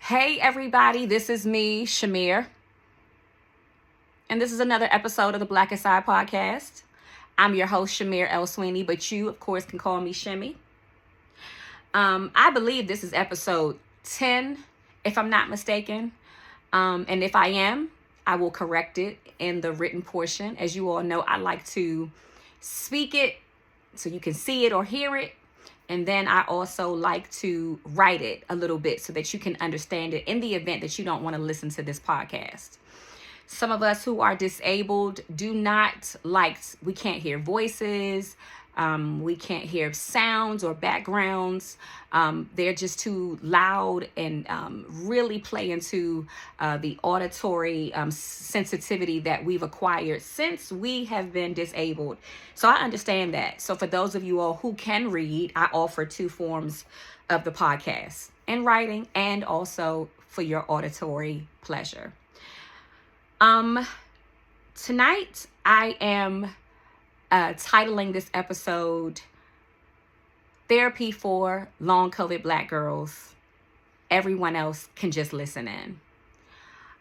Hey everybody, this is me, Shamir, and this is another episode of the Blackest Side podcast. I'm your host, Shamir L. Sweeney, but you, of course, can call me Shimmy. I believe this is episode 10, if I'm not mistaken, and if I am, I will correct it in the written portion. As you all know, I like to speak it so you can see it or hear it. And then I also like to write it a little bit so that you can understand it in the event that you don't want to listen to this podcast. Some of us who are disabled do not like, we can't hear voices. We can't hear sounds or backgrounds. They're just too loud and really play into the auditory sensitivity that we've acquired since we have been disabled. So I understand that. So for those of you all who can read, I offer two forms of the podcast: in writing and also for your auditory pleasure. Tonight I am titling this episode Therapy for Long COVID Black Girls. Everyone else can just listen in.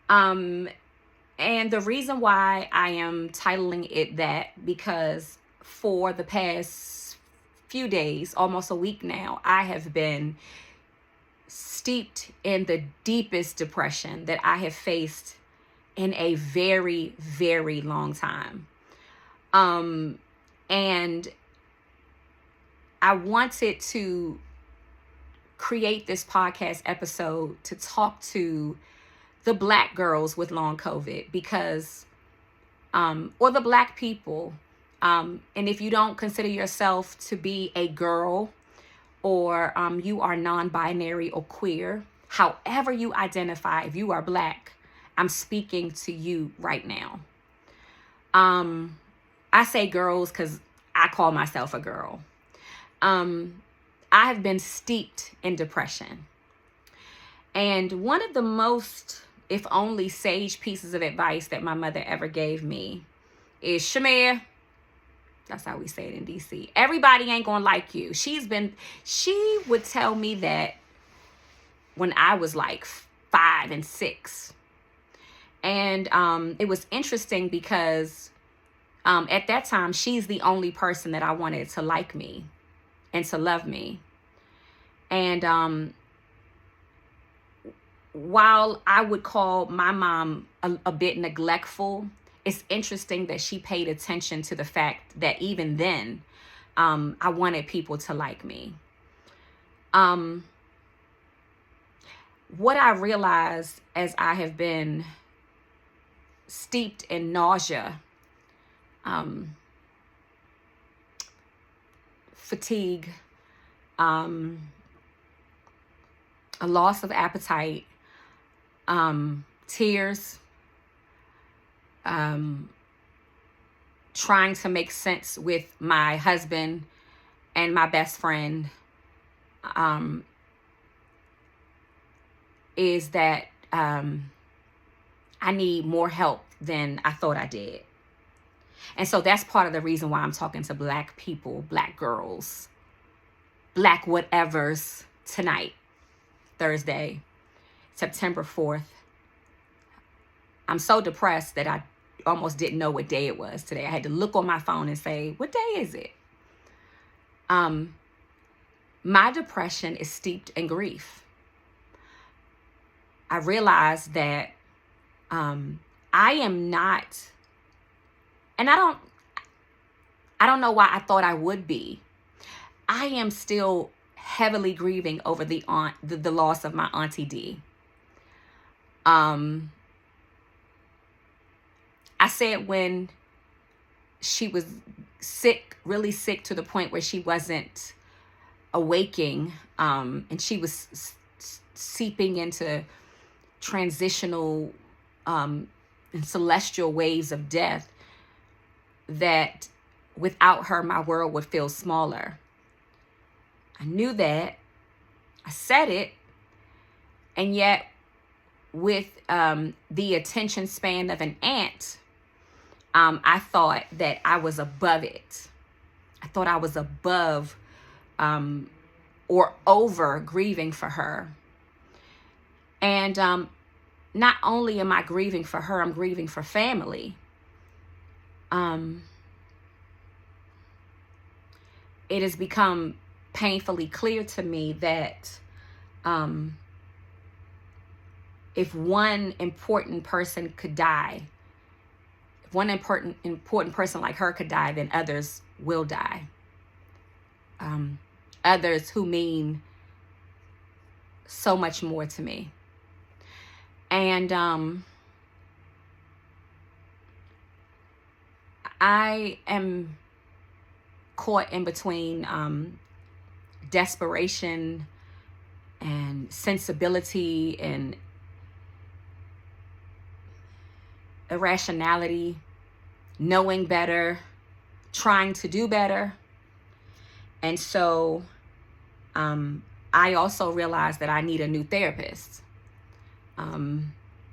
And the reason why I am titling it that, because for the past few days, almost a week now, I have been steeped in the deepest depression that I have faced in a very, very long time. And I wanted to create this podcast episode to talk to the Black girls with long COVID because, or the Black people. And if you don't consider yourself to be a girl, or you are non-binary or queer, however you identify, if you are Black, I'm speaking to you right now. I say girls because I call myself a girl. I have been steeped in depression. And one of the most, if only, sage pieces of advice that my mother ever gave me is, Shamir, that's how we say it in DC, everybody ain't gonna like you. She would tell me that when I was like 5 and 6. And it was interesting because at that time, she's the only person that I wanted to like me and to love me. And while I would call my mom a bit neglectful, it's interesting that she paid attention to the fact that even then, I wanted people to like me. What I realized as I have been steeped in nausea, fatigue, a loss of appetite, tears, trying to make sense with my husband and my best friend, is that I need more help than I thought I did. And so that's part of the reason why I'm talking to Black people, Black girls, Black whatevers tonight, Thursday, September 4th. I'm so depressed that I almost didn't know what day it was today. I had to look on my phone and say, what day is it? My depression is steeped in grief. I realized that I am not, and I don't know why I thought I would be. I am still heavily grieving over the loss of my Auntie D. I said when she was sick, really sick to the point where she wasn't awaking, and she was seeping into transitional and celestial waves of death, that without her, my world would feel smaller. I knew that. I said it. And yet, with the attention span of an ant, I thought that I was above it. I thought I was above or over grieving for her. And not only am I grieving for her, I'm grieving for family. It has become painfully clear to me that if one important person could die, if one important person like her could die, then others will die. Others who mean so much more to me. And I am caught in between desperation and sensibility and irrationality, knowing better, trying to do better. And so I also realized that I need a new therapist.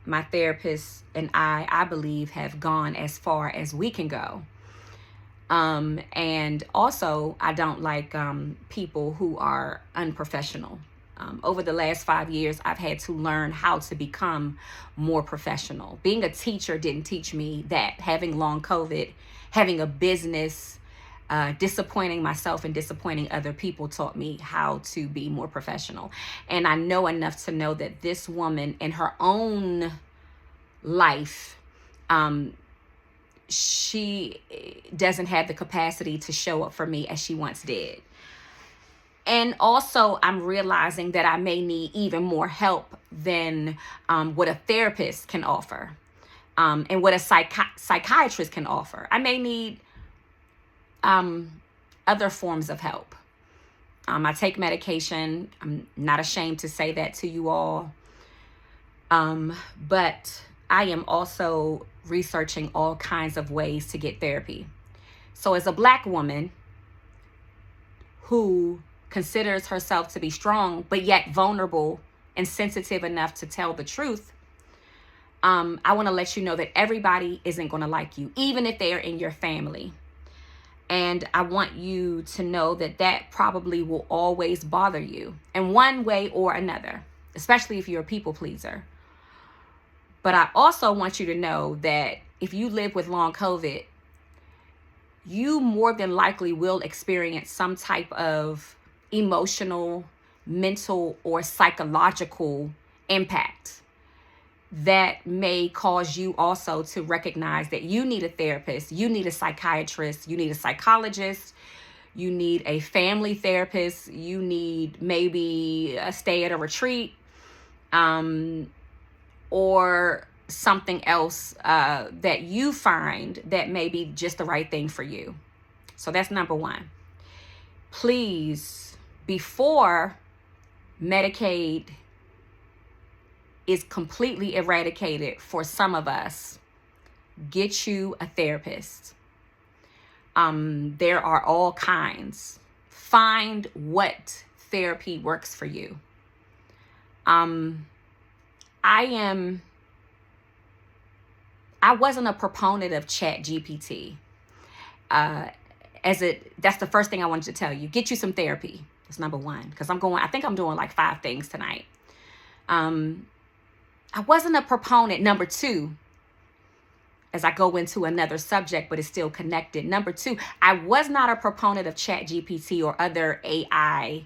My therapist and I believe, have gone as far as we can go. And also, I don't like people who are unprofessional. Over the last 5 years, I've had to learn how to become more professional. Being a teacher didn't teach me that. Having long COVID, having a business, disappointing myself and disappointing other people taught me how to be more professional. And I know enough to know that this woman in her own life, she doesn't have the capacity to show up for me as she once did. And also, I'm realizing that I may need even more help than what a therapist can offer, and what a psychiatrist can offer. I may need other forms of help. I take medication. I'm not ashamed to say that to you all. But I am also researching all kinds of ways to get therapy. So as a Black woman who considers herself to be strong, but yet vulnerable and sensitive enough to tell the truth, I want to let you know that everybody isn't going to like you, even if they are in your family. And I want you to know that that probably will always bother you in one way or another, especially if you're a people pleaser. But I also want you to know that if you live with long COVID, you more than likely will experience some type of emotional, mental, or psychological impact that may cause you also to recognize that you need a therapist, you need a psychiatrist, you need a psychologist, you need a family therapist, you need maybe a stay at a retreat, or something else that you find that may be just the right thing for you. So that's number one. Please, before Medicaid is completely eradicated for some of us, get you a therapist. There are all kinds. Find what therapy works for you. I wasn't a proponent of ChatGPT. That's the first thing I wanted to tell you. Get you some therapy. That's number one. Because I think I'm doing like 5 things tonight. I wasn't a proponent. Number two, as I go into another subject, but it's still connected. Number two, I was not a proponent of ChatGPT or other AI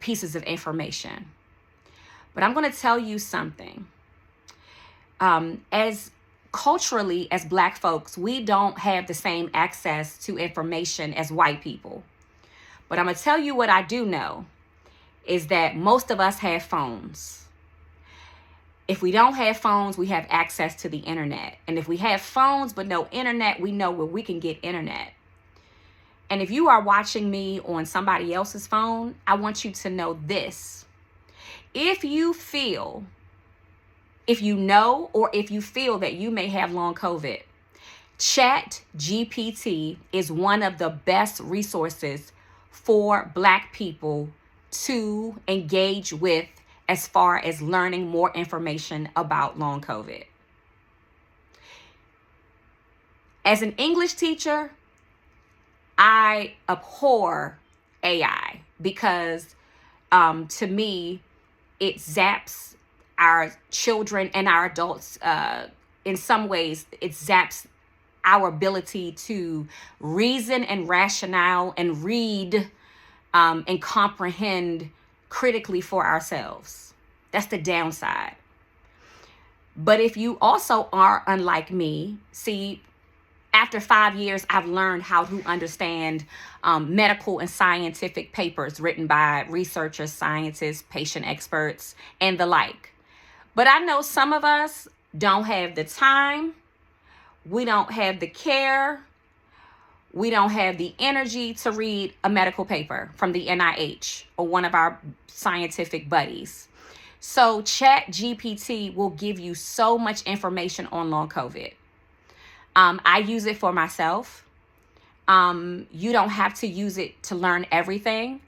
pieces of information. But I'm going to tell you something. As culturally, as Black folks, we don't have the same access to information as white people. But I'm going to tell you what I do know is that most of us have phones. If we don't have phones, we have access to the internet. And if we have phones but no internet, we know where we can get internet. And if you are watching me on somebody else's phone, I want you to know this. If you know, or if you feel that you may have long COVID, ChatGPT is one of the best resources for Black people to engage with as far as learning more information about long COVID. As an English teacher, I abhor AI because to me, it zaps our children and our adults, in some ways, it zaps our ability to reason and rationale and read and comprehend critically for ourselves. That's the downside. But if you also are unlike me, see, after 5 years, I've learned how to understand medical and scientific papers written by researchers, scientists, patient experts, and the like. But I know some of us don't have the time. We don't have the care. We don't have the energy to read a medical paper from the NIH or one of our scientific buddies. So ChatGPT will give you so much information on long COVID. I use it for myself. You don't have to use it to learn everything,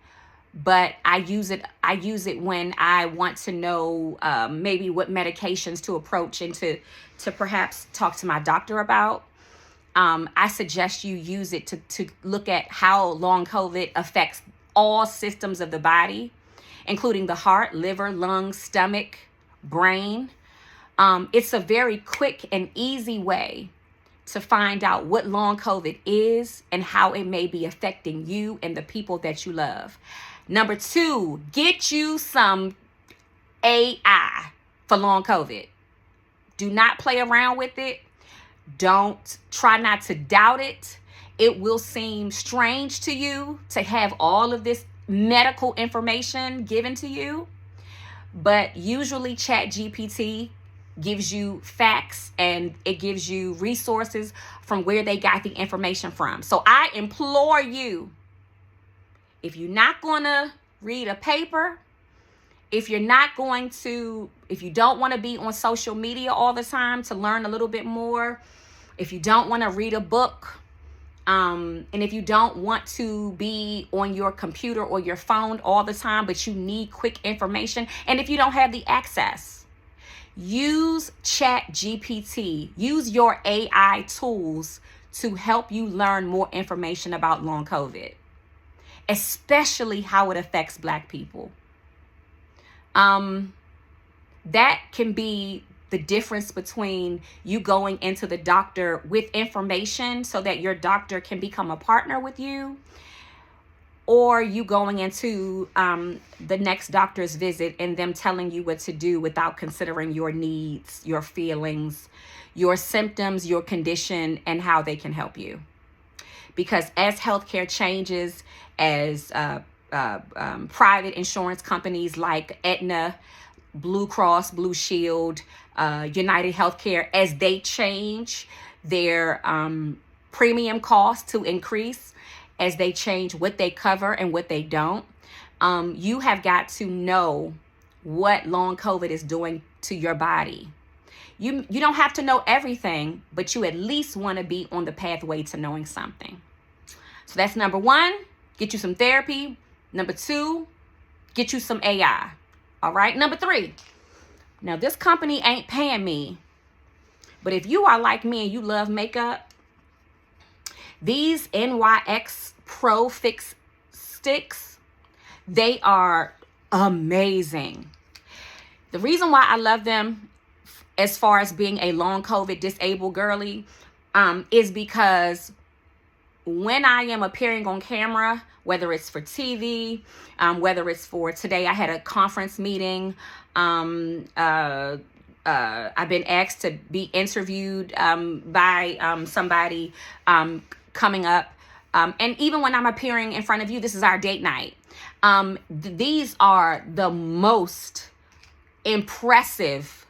but I use it when I want to know maybe what medications to approach and to perhaps talk to my doctor about. I suggest you use it to look at how long COVID affects all systems of the body, including the heart, liver, lungs, stomach, brain. It's a very quick and easy way to find out what long COVID is and how it may be affecting you and the people that you love. Number 2, get you some AI for long COVID. Do not play around with it. Try not to doubt it. It will seem strange to you to have all of this medical information given to you, but usually ChatGPT gives you facts and it gives you resources from where they got the information from. So I implore you, if you're not going to read a paper, if you don't want to be on social media all the time to learn a little bit more, if you don't want to read a book, and if you don't want to be on your computer or your phone all the time, but you need quick information, and if you don't have the access, use ChatGPT. Use your AI tools to help you learn more information about long COVID, especially how it affects Black people. That can be the difference between you going into the doctor with information so that your doctor can become a partner with you, or you going into the next doctor's visit and them telling you what to do without considering your needs, your feelings, your symptoms, your condition, and how they can help you. Because as healthcare changes, as private insurance companies like Aetna, Blue Cross, Blue Shield, United Healthcare, as they change their premium costs to increase, as they change what they cover and what they don't, you have got to know what long COVID is doing to your body. You don't have to know everything, but you at least want to be on the pathway to knowing something. So that's number 1, get you some therapy. Number 2, get you some AI. All right. Number 3, now this company ain't paying me, but if you are like me and you love makeup, these NYX Pro Fix sticks, they are amazing. The reason why I love them as far as being a long COVID disabled girly is because when I am appearing on camera, whether it's for TV, whether it's for today, I had a conference meeting. I've been asked to be interviewed by somebody coming up. And even when I'm appearing in front of you, this is our date night. These are the most impressive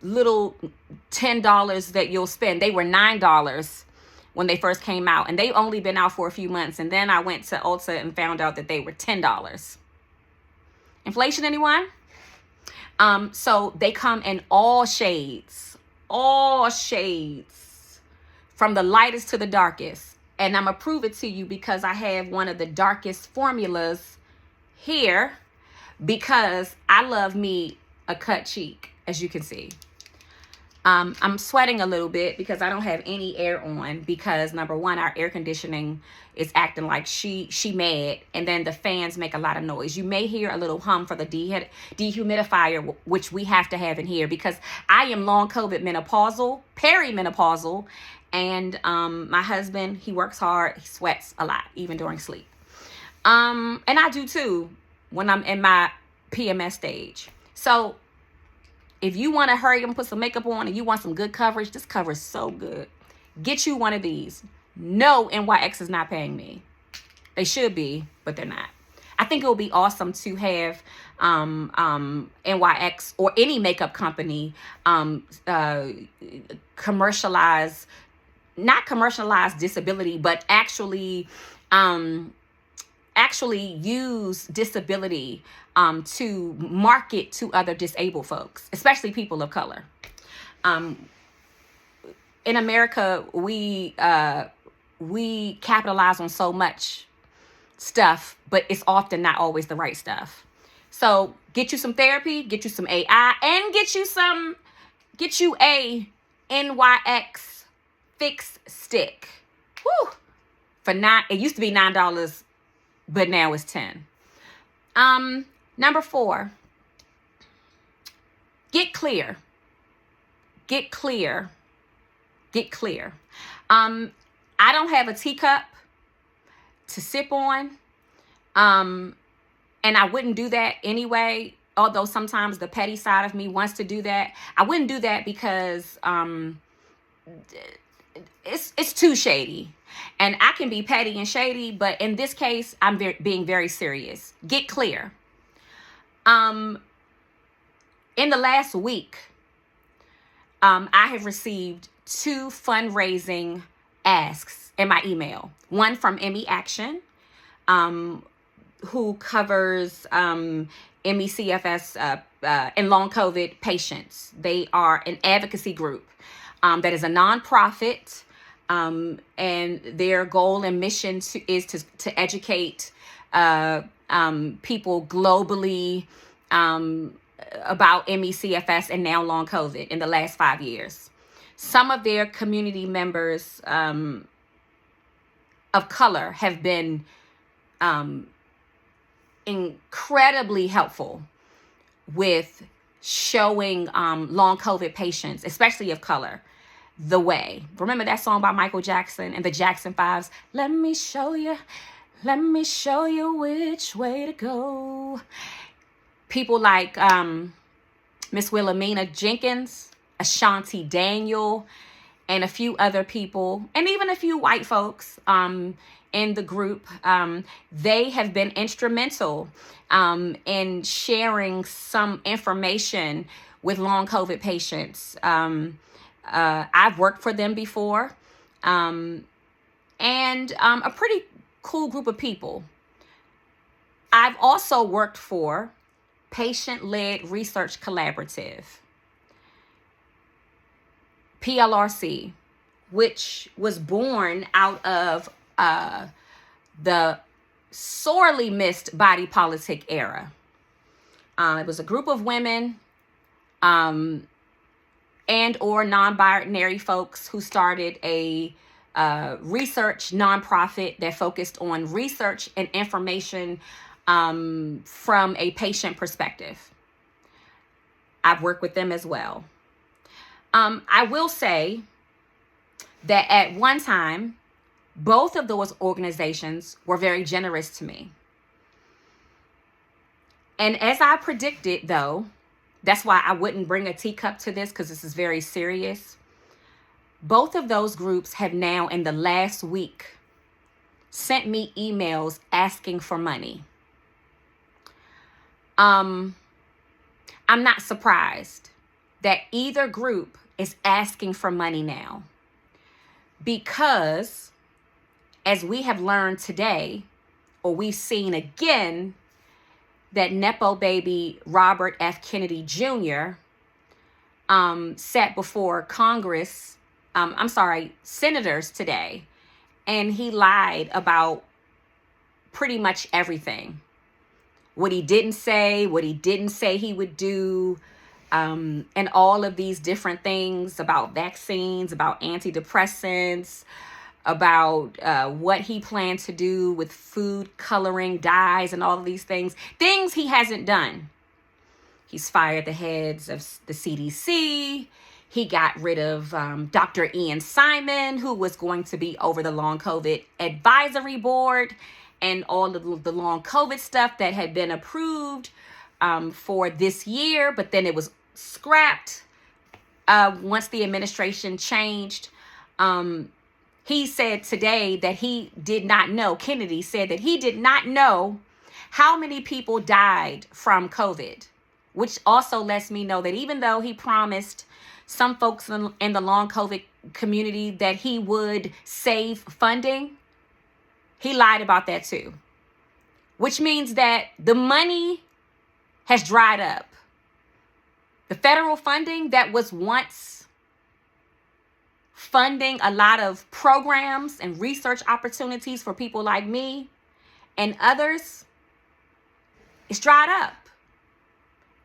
little $10 that you'll spend. They were $9 when they first came out, and they've only been out for a few months. And then I went to Ulta and found out that they were $10. Inflation, anyone? So they come in all shades, from the lightest to the darkest. And I'm gonna prove it to you because I have one of the darkest formulas here, because I love me a cut cheek, as you can see. I'm sweating a little bit because I don't have any air on, because number one, our air conditioning is acting like she mad, and then the fans make a lot of noise. You may hear a little hum for the dehumidifier, which we have to have in here, because I am long COVID menopausal, perimenopausal, and my husband, he works hard, he sweats a lot, even during sleep. And I do too when I'm in my PMS stage. So if you want to hurry up and put some makeup on and you want some good coverage, this cover is so good. Get you one of these. No, NYX is not paying me. They should be, but they're not. I think it would be awesome to have NYX or any makeup company commercialize, not commercialize disability, but actually use disability to market to other disabled folks, especially people of color. In America, we capitalize on so much stuff, but it's often not always the right stuff. So get you some therapy, get you some AI, and get you a NYX Fix Stick. Woo! It used to be $9, but now it's $10. Number 4, get clear. Get clear. Get clear. I don't have a teacup to sip on. And I wouldn't do that anyway, although sometimes the petty side of me wants to do that. I wouldn't do that because it's too shady. And I can be petty and shady, but in this case, I'm being very serious. Get clear. In the last week, I have received 2 fundraising asks in my email. One from Emmy Action, who covers MECFS and long COVID patients. They are an advocacy group that is a nonprofit, and their goal and mission is to educate people globally about MECFS and now long COVID in the last 5 years. Some of their community members of color have been incredibly helpful with showing long COVID patients, especially of color, the way. Remember that song by Michael Jackson and the Jackson 5s? Let me show you which way to go. People like Miss Wilhelmina Jenkins, Ashanti Daniel, and a few other people, and even a few white folks in the group. They have been instrumental in sharing some information with long COVID patients. I've worked for them before, and a pretty cool group of people. I've also worked for Patient-Led Research Collaborative, PLRC, which was born out of the sorely missed body politic era. It was a group of women and or non-binary folks who started a research nonprofit that focused on research and information from a patient perspective. I've worked with them as well. I will say that at one time, both of those organizations were very generous to me. And as I predicted, though, that's why I wouldn't bring a teacup to this, because this is very serious. Both of those groups have now, in the last week, sent me emails asking for money. I'm not surprised that either group is asking for money now, because as we have learned today, or we've seen again, that Nepo baby Robert F. Kennedy Jr. Sat before senators today, and he lied about pretty much everything. What he didn't say he would do, and all of these different things about vaccines, about antidepressants, about what he planned to do with food coloring dyes and all of these things he hasn't done. He's fired the heads of the CDC. He got rid of Dr. Ian Simon, who was going to be over the long COVID advisory board and all of the long COVID stuff that had been approved for this year, but then it was scrapped once the administration changed. He said today that he did not know, Kennedy said that he did not know how many people died from COVID, which also lets me know that even though he promised some folks in the long COVID community that he would save funding, he lied about that too, which means that the money has dried up. The federal funding that was once funding a lot of programs and research opportunities for people like me and others, it's dried up.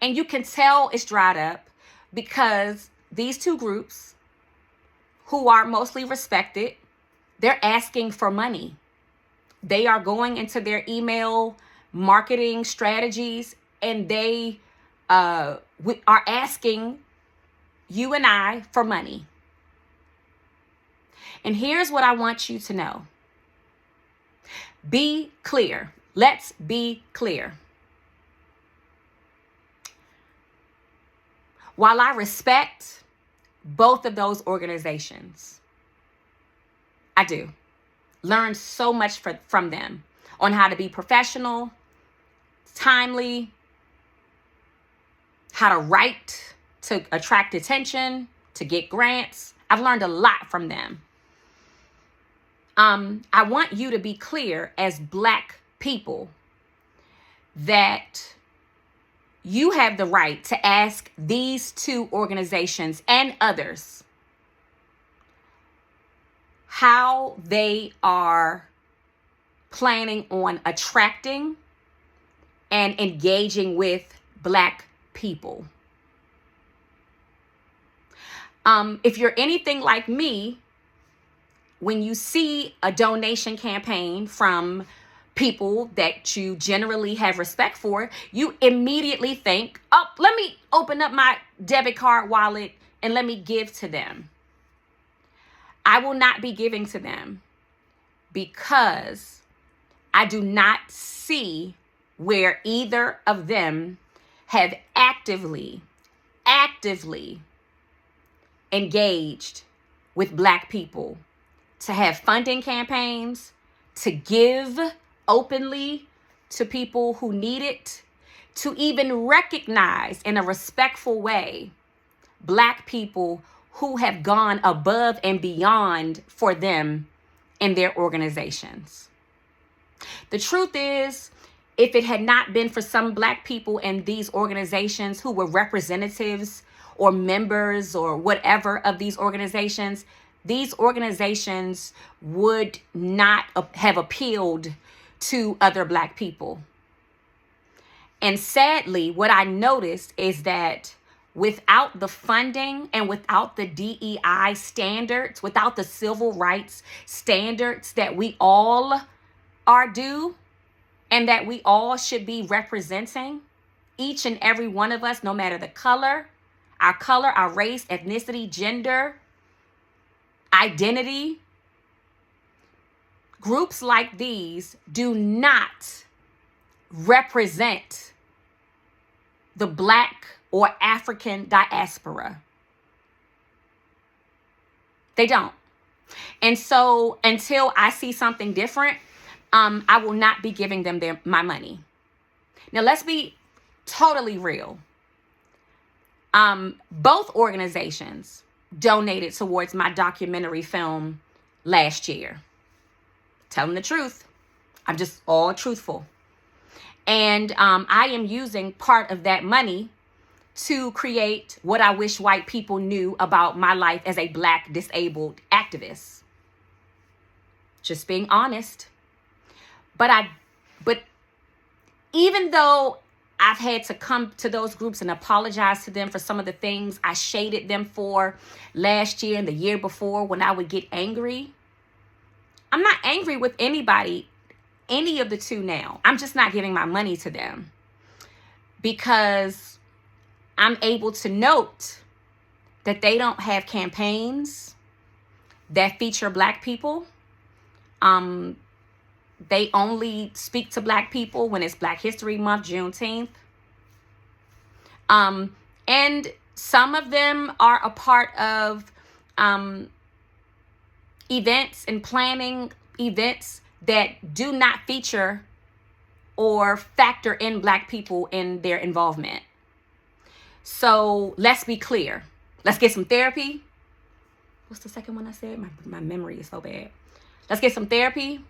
And you can tell it's dried up because these two groups, who are mostly respected, they're asking for money. They are going into their email marketing strategies and they are asking you and I for money. And here's what I want you to know. Be clear. Let's be clear. While I respect both of those organizations, I do learn so much from them on how to be professional, timely, how to write to attract attention, to get grants. I've learned a lot from them. I want you to be clear as Black people that you have the right to ask these two organizations and others how they are planning on attracting and engaging with Black people. If you're anything like me, when you see a donation campaign from people that you generally have respect for, you immediately think, oh, let me open up my debit card wallet and let me give to them. I will not be giving to them because I do not see where either of them have actively engaged with Black people to have funding campaigns, to give openly to people who need it, to even recognize in a respectful way Black people who have gone above and beyond for them in their organizations. The truth is, if it had not been for some Black people in these organizations who were representatives or members or whatever of these organizations would not have appealed to other Black people. And sadly, what I noticed is that without the funding and without the DEI standards, without the civil rights standards that we all are due and that we all should be representing, each and every one of us, no matter the color, our race, ethnicity, gender, identity, groups like these do not represent the Black or African diaspora. They don't. And so until I see something different, I will not be giving them my money. Now, let's be totally real. Both organizations donated towards my documentary film last year. Telling the truth. I'm just all truthful. And I am using part of that money to create what I wish white people knew about my life as a Black disabled activist. Just being honest. But even though I've had to come to those groups and apologize to them for some of the things I shaded them for last year and the year before when I would get angry. I'm not angry with anybody, any of the two now. I'm just not giving my money to them because I'm able to note that they don't have campaigns that feature Black people. They only speak to Black people when it's Black History Month, Juneteenth. And some of them are a part of events and planning events that do not feature or factor in Black people in their involvement. So let's be clear. Let's get some therapy. What's the second one I said? My memory is so bad. Let's get some therapy.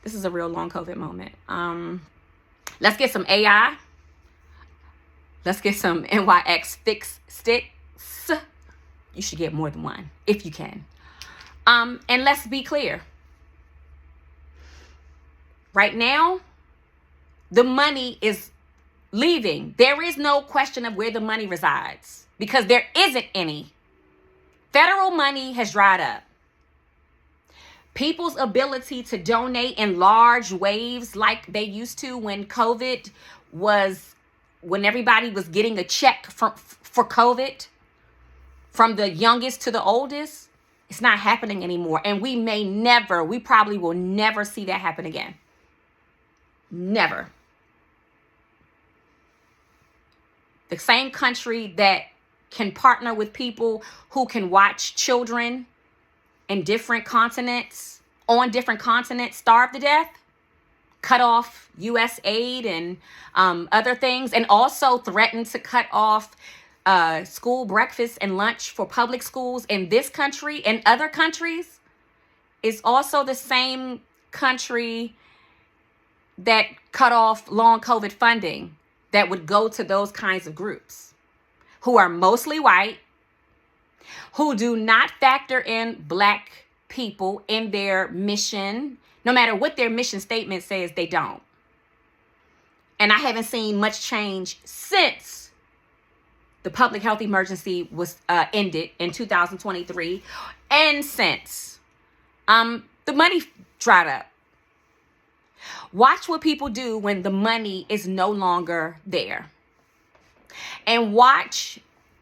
This is a real long COVID moment. Let's get some AI. Let's get some NYX fix sticks. You should get more than one if you can. And let's be clear. Right now, the money is leaving. There is no question of where the money resides because there isn't any. Federal money has dried up. People's ability to donate in large waves like they used to when COVID was, when everybody was getting a check for COVID, from the youngest to the oldest, it's not happening anymore. And we probably will never see that happen again. Never. The same country that can partner with people who can watch children in different continents, on different continents, starve to death, cut off U.S. aid and other things, and also threaten to cut off school breakfast and lunch for public schools in this country and other countries, is also the same country that cut off long COVID funding that would go to those kinds of groups who are mostly white, who do not factor in Black people in their mission, no matter what their mission statement says, they don't. And I haven't seen much change since the public health emergency was ended in 2023, and since the money dried up. Watch what people do when the money is no longer there. And watch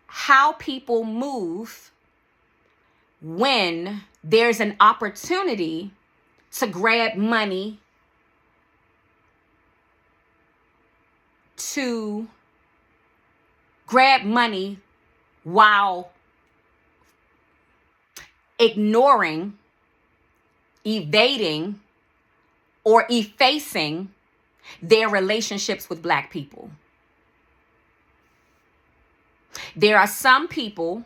how people move when there's an opportunity to grab money while ignoring, evading, or effacing their relationships with Black people. There are some people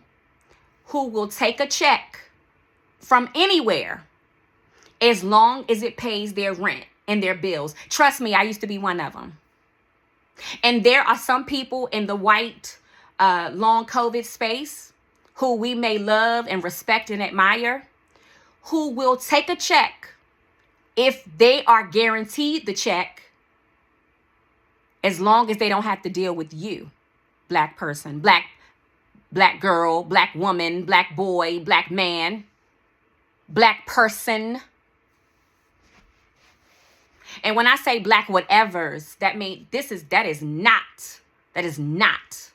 who will take a check from anywhere as long as it pays their rent and their bills. Trust me, I used to be one of them. And there are some people in the white long COVID space who we may love and respect and admire, who will take a check if they are guaranteed the check, as long as they don't have to deal with you, Black person, black girl, Black woman, Black boy, Black man, Black person. And when I say Black whatevers, that is not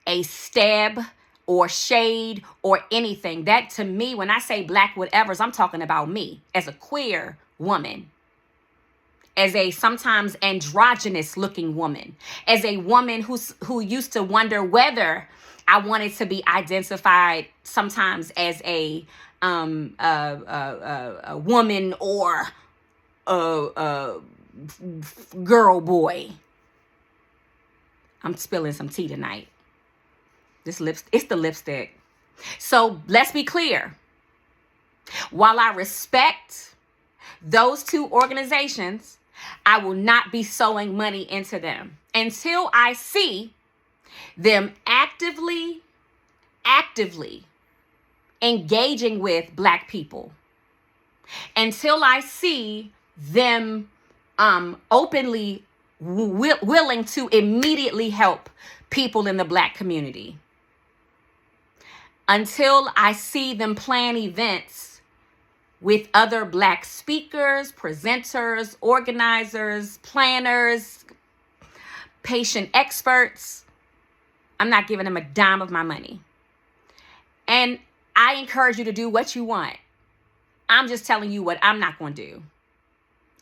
a stab or shade or anything. That, to me, when I say Black whatevers, I'm talking about me as a queer woman, as a sometimes androgynous looking woman, as a woman who used to wonder whether I wanted to be identified sometimes as a woman or a girl boy. I'm spilling some tea tonight. It's the lipstick. So let's be clear. While I respect those two organizations, I will not be sowing money into them until I see them actively engaging with Black people, until I see them openly willing to immediately help people in the Black community. Until I see them plan events with other Black speakers, presenters, organizers, planners, patient experts, I'm not giving them a dime of my money. And I encourage you to do what you want. I'm just telling you what I'm not going to do,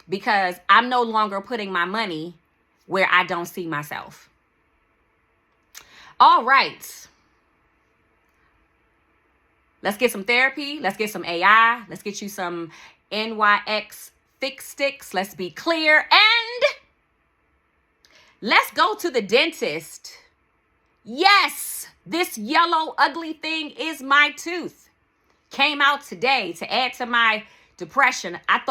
because I'm no longer putting my money where I don't see myself. All right. Let's get some therapy. Let's get some AI. Let's get you some NYX Fix Sticks. Let's be clear. And let's go to the dentist. Yes, this yellow ugly thing is my tooth. Came out today to add to my depression. I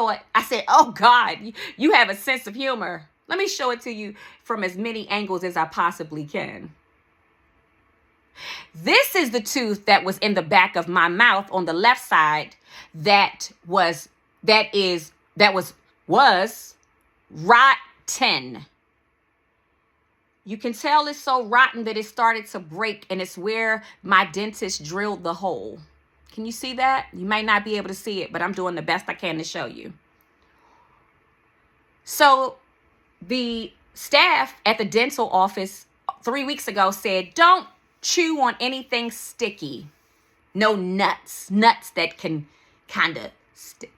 said, oh God, you have a sense of humor. Let me show it to you from as many angles as I possibly can. This is the tooth that was in the back of my mouth on the left side that was rotten. You can tell it's so rotten that it started to break, and it's where my dentist drilled the hole. Can you see that? You might not be able to see it, but I'm doing the best I can to show you. So the staff at the dental office 3 weeks ago said, don't chew on anything sticky. No nuts that can kind of stick.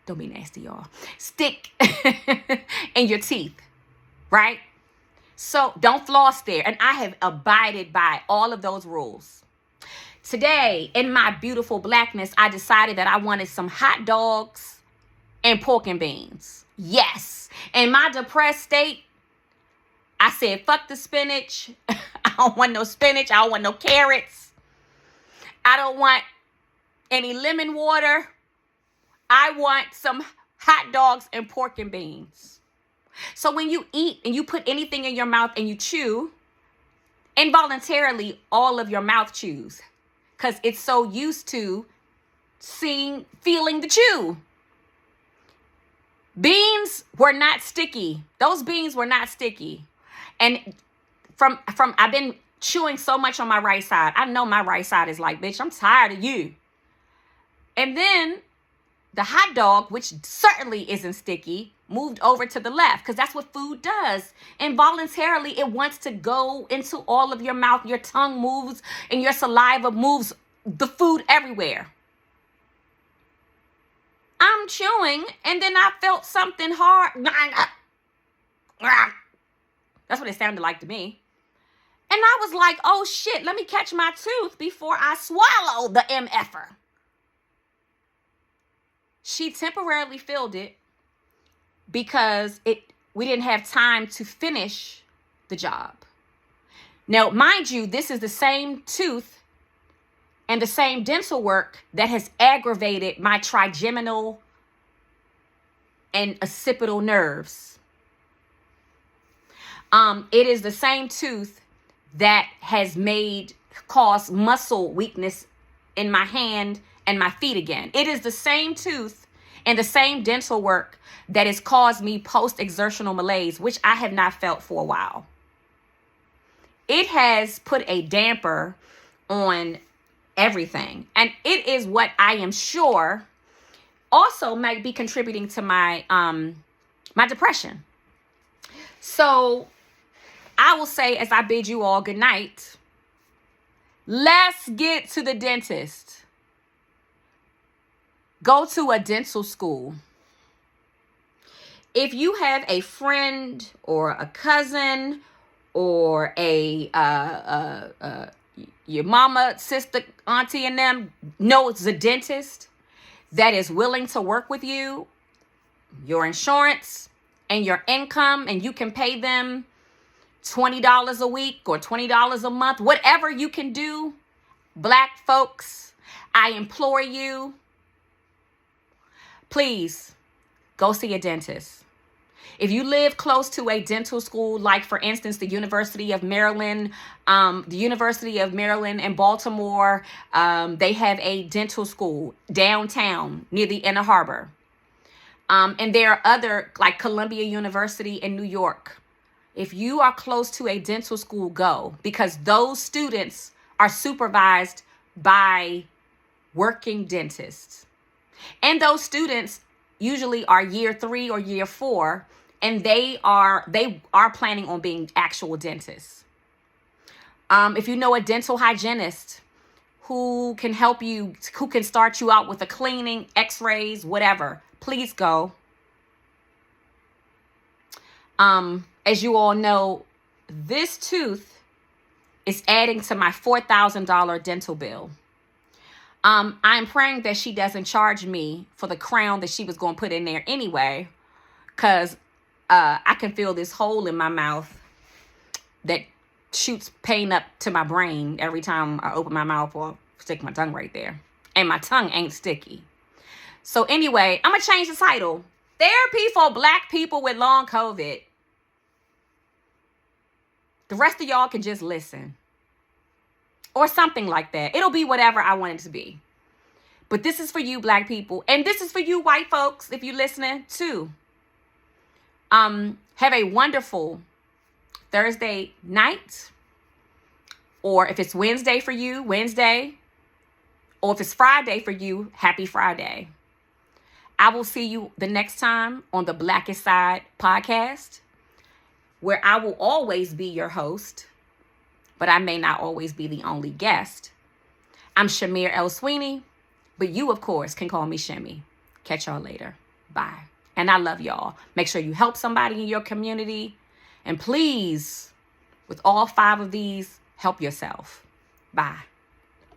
Don't be nasty, y'all. Stick in your teeth, right? So don't floss there. And I have abided by all of those rules. Today, in my beautiful Blackness, I decided that I wanted some hot dogs and pork and beans. Yes. In my depressed state, I said, fuck the spinach. I don't want no spinach. I don't want no carrots. I don't want any lemon water. I want some hot dogs and pork and beans. So when you eat and you put anything in your mouth and you chew, involuntarily all of your mouth chews, because it's so used to feeling the chew. Beans were not sticky. Those beans were not sticky. And from I've been chewing so much on my right side. I know my right side is like, bitch, I'm tired of you. And then the hot dog, which certainly isn't sticky, moved over to the left, because that's what food does. Involuntarily, it wants to go into all of your mouth. Your tongue moves and your saliva moves the food everywhere. I'm chewing, and then I felt something hard. That's what it sounded like to me. And I was like, oh shit, let me catch my tooth before I swallow the MFer. She temporarily filled it because we didn't have time to finish the job. Now, mind you, this is the same tooth and the same dental work that has aggravated my trigeminal and occipital nerves. It is the same tooth that has caused muscle weakness in my hand and my feet again. It is the same tooth and the same dental work that has caused me post-exertional malaise, which I have not felt for a while. It has put a damper on everything. And it is what I am sure also might be contributing to my my depression. So I will say, as I bid you all good night, let's get to the dentist. Go to a dental school. If you have a friend or a cousin or your mama, sister, auntie, and them knows a dentist that is willing to work with you, your insurance and your income, and you can pay them $20 a week or $20 a month, whatever you can do, Black folks, I implore you, please go see a dentist. If you live close to a dental school, like for instance, the University of Maryland in Baltimore, they have a dental school downtown near the Inner Harbor. And there are other, like Columbia University in New York. If you are close to a dental school, go, because those students are supervised by working dentists. And those students usually are year 3 or year 4, and they are planning on being actual dentists. If you know a dental hygienist who can help you, who can start you out with a cleaning, x-rays, whatever, please go. As you all know, this tooth is adding to my $4,000 dental bill. I'm praying that she doesn't charge me for the crown that she was going to put in there anyway, because I can feel this hole in my mouth that shoots pain up to my brain every time I open my mouth or stick my tongue right there. And my tongue ain't sticky. So anyway, I'm going to change the title. Therapy for Black people with long COVID. The rest of y'all can just listen. Or something like that. It'll be whatever I want it to be. But this is for you, Black people. And this is for you, white folks, if you're listening too. Have a wonderful Thursday night. Or if it's Wednesday for you, Wednesday. Or if it's Friday for you, happy Friday. I will see you the next time on the Blackest Side podcast, where I will always be your host, but I may not always be the only guest. I'm Shamir L. Sweeney, but you, of course, can call me Shimmy. Catch y'all later. Bye. And I love y'all. Make sure you help somebody in your community. And please, with all 5 of these, help yourself. Bye.